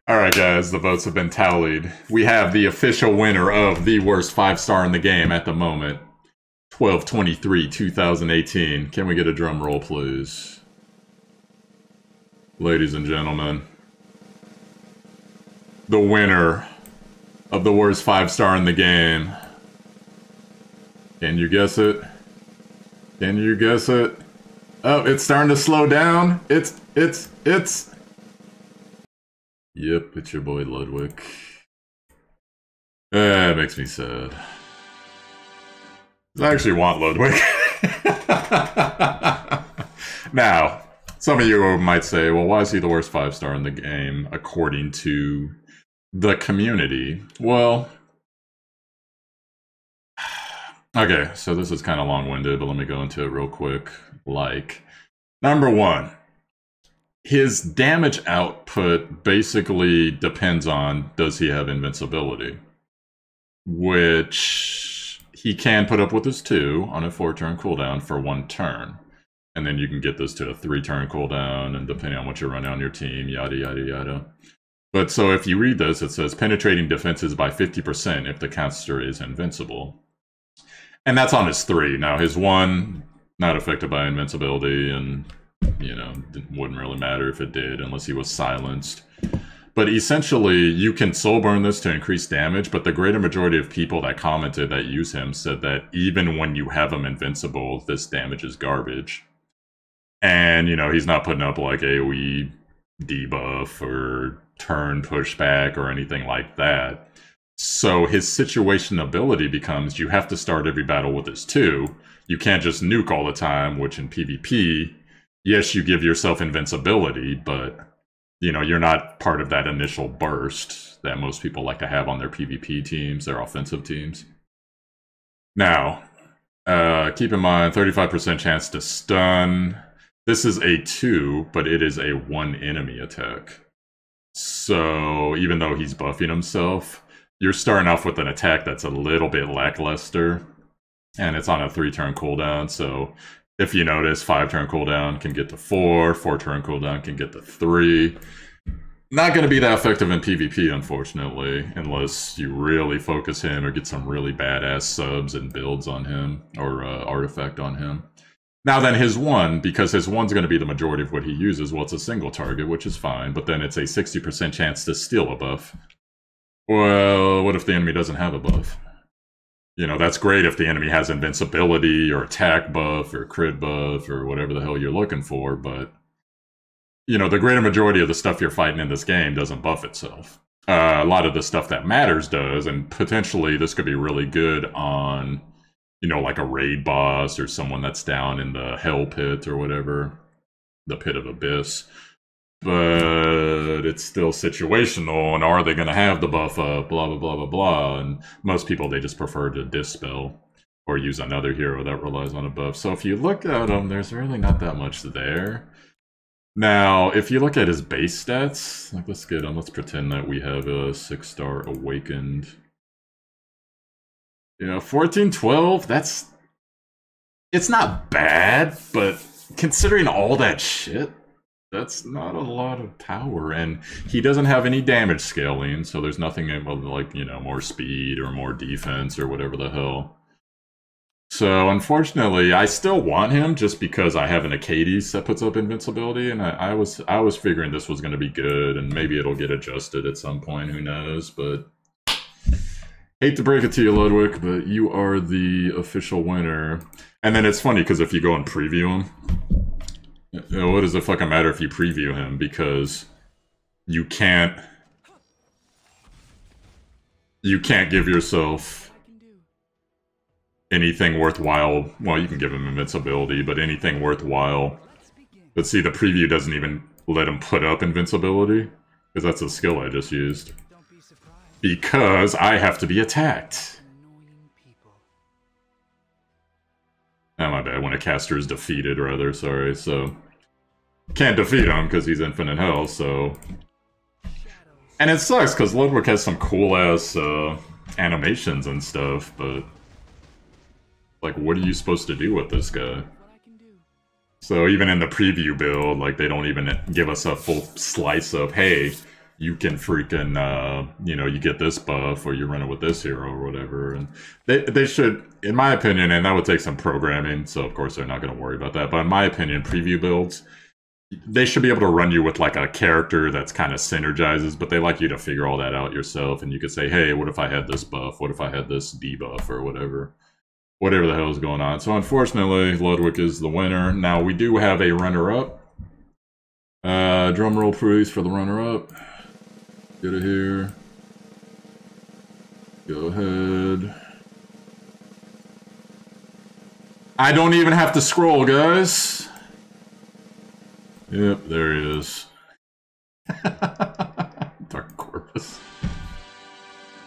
Alright guys, the votes have been tallied. We have the official winner of the worst 5-star in the game at the moment. 12/23/2018. Can we get a drum roll, please? Ladies and gentlemen, the winner of the worst 5-star in the game. Can you guess it? Can you guess it? Oh, it's starting to slow down. It's... Yep, it's your boy Ludwig. That makes me sad. I actually want Ludwig. Now, some of you might say, well, why is he the worst 5-star in the game, according to the community? Well, okay, so this is kind of long-winded, but let me go into it real quick. Like, number one, his damage output basically depends on, does he have invincibility? Which he can put up with his 2 on a 4-turn cooldown for 1 turn. And then you can get this to a 3-turn cooldown, and depending on what you run on your team, yada yada yada. But so if you read this, it says penetrating defenses by 50% if the caster is invincible. And that's on his 3. Now his 1, not affected by invincibility, and you know, it wouldn't really matter if it did unless he was silenced. But essentially, you can soul burn this to increase damage, but the greater majority of people that commented that use him said that even when you have him invincible, this damage is garbage. And, you know, he's not putting up like AoE debuff or turn pushback or anything like that. So his situation ability becomes, you have to start every battle with his 2. You can't just nuke all the time, which in PvP, yes, you give yourself invincibility, but, you know, you're not part of that initial burst that most people like to have on their PvP teams, their offensive teams. Now, keep in mind, 35% chance to stun. This is a 2, but it is a 1 enemy attack. So, even though he's buffing himself, you're starting off with an attack that's a little bit lackluster, and it's on a 3-turn cooldown, so if you notice, 5-turn cooldown can get to 4, 4-turn cooldown can get to 3. Not going to be that effective in PvP, unfortunately, unless you really focus him or get some really badass subs and builds on him, or artifact on him. Now then, his 1, because his 1's going to be the majority of what he uses, well, it's a single target, which is fine, but then it's a 60% chance to steal a buff. Well, what if the enemy doesn't have a buff? You know, that's great if the enemy has invincibility or attack buff or crit buff or whatever the hell you're looking for, but, you know, the greater majority of the stuff you're fighting in this game doesn't buff itself. A lot of the stuff that matters does, and potentially this could be really good on, you know, like a raid boss or someone that's down in the hell pit or whatever, the pit of abyss. But it's still situational, and are they going to have the buff up, blah, blah, blah, blah, blah. And most people, they just prefer to dispel or use another hero that relies on a buff. So if you look at him, there's really not that much there. Now, if you look at his base stats, like let's get him, let's pretend that we have a 6-star awakened. You know, 14, 12, it's not bad, but considering all that shit, that's not a lot of power, and he doesn't have any damage scaling, so there's nothing like, you know, more speed or more defense or whatever the hell. So, unfortunately, I still want him just because I have an Acades that puts up invincibility, and I was figuring this was going to be good, and maybe it'll get adjusted at some point, who knows, but hate to break it to you, Ludwig, but you are the official winner. And then it's funny, because if you go and preview him, you know, what does it fucking matter if you preview him? Because you can't give yourself anything worthwhile. Well, you can give him invincibility, but anything worthwhile. But see, the preview doesn't even let him put up invincibility, because that's a skill I just used. Because I have to be attacked. Oh, my bad. When a caster is defeated, rather, sorry. So, can't defeat him because he's infinite health, so... And it sucks, because Ludwig has some cool-ass animations and stuff, but... Like, what are you supposed to do with this guy? So even in the preview build, like, they don't even give us a full slice of, hey, you can freaking, you know, you get this buff or you're running with this hero or whatever. And they should, in my opinion, and that would take some programming, so of course they're not going to worry about that. But in my opinion, preview builds, they should be able to run you with like a character that's kind of synergizes, but they like you to figure all that out yourself. And you could say, hey, what if I had this buff? What if I had this debuff or whatever? Whatever the hell is going on. So unfortunately, Ludwig is the winner. Now we do have a runner-up. Drum roll please for the runner-up. Get it here. Go ahead. I don't even have to scroll, guys. Yep, there he is. Dark Corpus.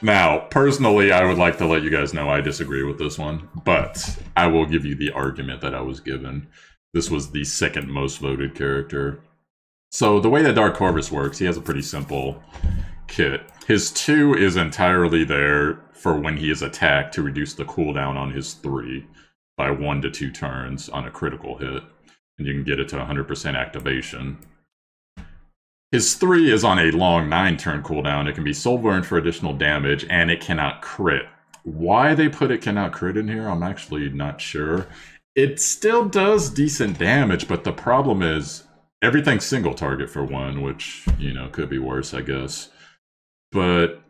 Now, personally, I would like to let you guys know I disagree with this one, but I will give you the argument that I was given. This was the second most voted character. So the way that Dark Corvus works, he has a pretty simple kit. His 2 is entirely there for when he is attacked to reduce the cooldown on his 3 by 1 to 2 turns on a critical hit. And you can get it to 100% activation. His 3 is on a long 9-turn cooldown. It can be soul burned for additional damage, and it cannot crit. Why they put it cannot crit in here, I'm actually not sure. It still does decent damage, but the problem is everything's single target for 1, which, you know, could be worse, I guess. But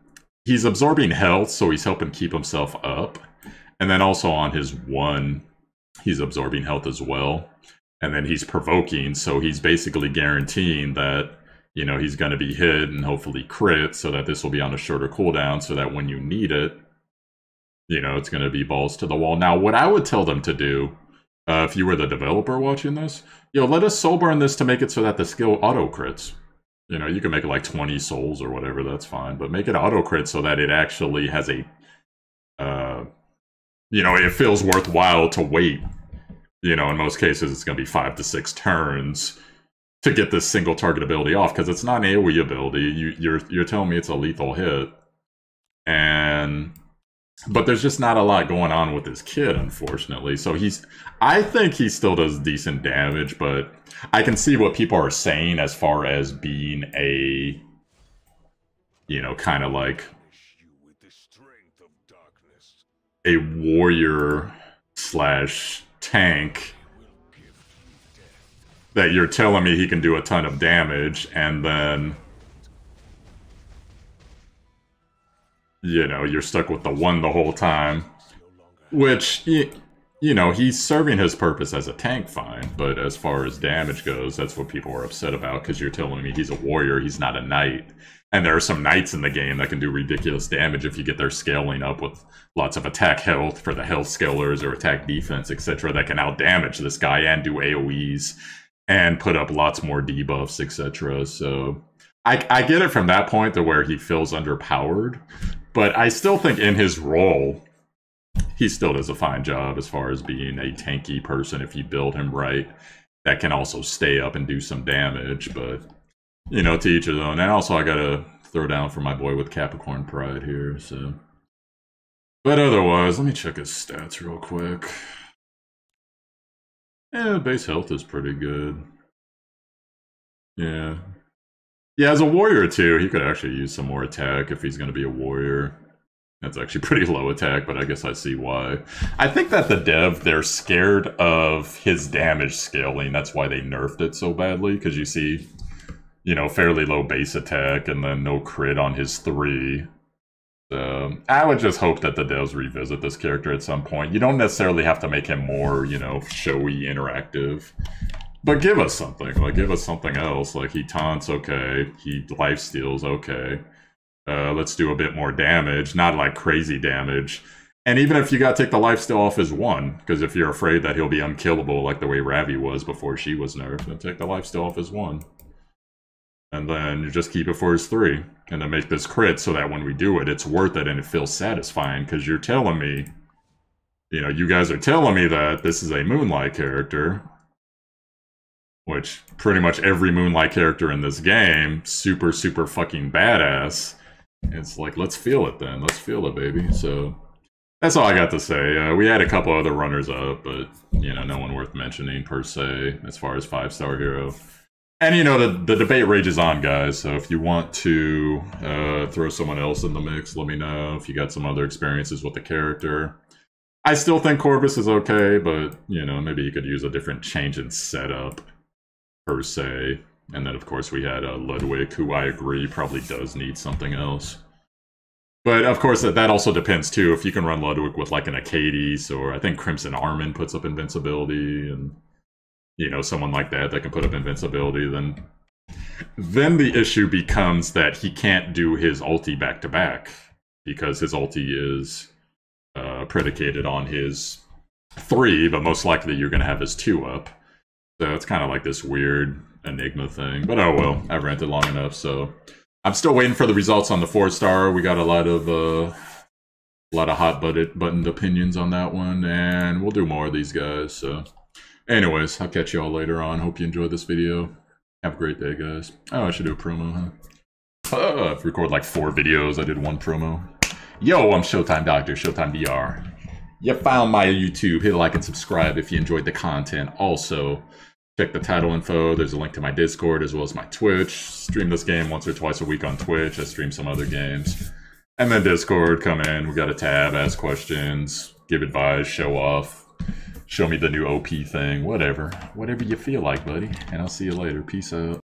he's absorbing health, so he's helping keep himself up. And then also on his 1, he's absorbing health as well. And then he's provoking, so he's basically guaranteeing that, you know, he's going to be hit and hopefully crit, so that this will be on a shorter cooldown, so that when you need it, you know, it's going to be balls to the wall. Now, what I would tell them to do, if you were the developer watching this, yo, let us soul burn this to make it so that the skill auto crits. You know, you can make it like 20 souls or whatever, that's fine. But make it auto crit so that it actually has a, you know, it feels worthwhile to wait. You know, in most cases, it's going to be 5 to 6 turns to get this single target ability off, because it's not an AoE ability. You're telling me it's a lethal hit. But there's just not a lot going on with this kid, unfortunately. So I think he still does decent damage, but I can see what people are saying as far as being a, you know, kind of like a warrior slash tank, that you're telling me he can do a ton of damage, and then, you know, you're stuck with the 1 the whole time, which, you know, he's serving his purpose as a tank fine, but as far as damage goes, that's what people are upset about, because you're telling me he's a warrior, he's not a knight. And there are some knights in the game that can do ridiculous damage if you get their scaling up with lots of attack health for the health scalers or attack defense, etc. that can outdamage this guy and do AoEs and put up lots more debuffs, etc. So I get it from that point to where he feels underpowered, but I still think in his role, he still does a fine job as far as being a tanky person if you build him right that can also stay up and do some damage, but, you know, to each his own. And also I gotta throw down for my boy with Capricorn Pride here, so. But otherwise, let me check his stats real quick. Yeah, base health is pretty good. Yeah. Yeah, as a warrior too, he could actually use some more attack if he's gonna be a warrior. That's actually pretty low attack, but I guess I see why. I think that the dev, they're scared of his damage scaling. That's why they nerfed it so badly, because you see, you know, fairly low base attack and then no crit on his 3. I would just hope that the devs revisit this character at some point. You don't necessarily have to make him more, you know, showy, interactive. But give us something. Like, give us something else. Like, he taunts, okay. He lifesteals, okay. Let's do a bit more damage. Not, like, crazy damage. And even if you gotta take the lifesteal off his 1, because if you're afraid that he'll be unkillable like the way Ravi was before she was nerfed, then take the lifesteal off his 1. And then you just keep it for his 3. And then make this crit so that when we do it, it's worth it and it feels satisfying. Because you're telling me, you know, you guys are telling me that this is a Moonlight character. Which, pretty much every Moonlight character in this game, super, super fucking badass. It's like, let's feel it then. Let's feel it, baby. So, that's all I got to say. We had a couple other runners up, but, you know, no one worth mentioning per se, as far as 5-star hero. And you know, the debate rages on, guys, so if you want to throw someone else in the mix, let me know. If you got some other experiences with the character. I still think Corvus is okay, but, you know, maybe he could use a different change in setup, per se. And then, of course, we had Ludwig, who I agree probably does need something else. But, of course, that also depends, too. If you can run Ludwig with, like, an Acades, or I think Crimson Armin puts up invincibility, and, you know, someone like that can put up invincibility, then the issue becomes that he can't do his ulti back-to-back, because his ulti is predicated on his 3, but most likely you're going to have his 2 up. So it's kind of like this weird enigma thing. But oh well, I've ranted long enough, so I'm still waiting for the results on the 4-star. We got a lot of hot buttoned opinions on that one, and we'll do more of these guys. So anyways, I'll catch you all later on. Hope you enjoyed this video. Have a great day, guys. Oh, I should do a promo, huh? I've recorded like 4 videos. I did 1 promo. Yo, I'm Showtimedr, Showtimedr. You found my YouTube. Hit like and subscribe if you enjoyed the content. Also, check the title info. There's a link to my Discord as well as my Twitch. Stream this game once or twice a week on Twitch. I stream some other games. And then Discord, come in. We got a tab, ask questions, give advice, show off, show me the new OP thing, whatever. Whatever you feel like, buddy. And I'll see you later. Peace out.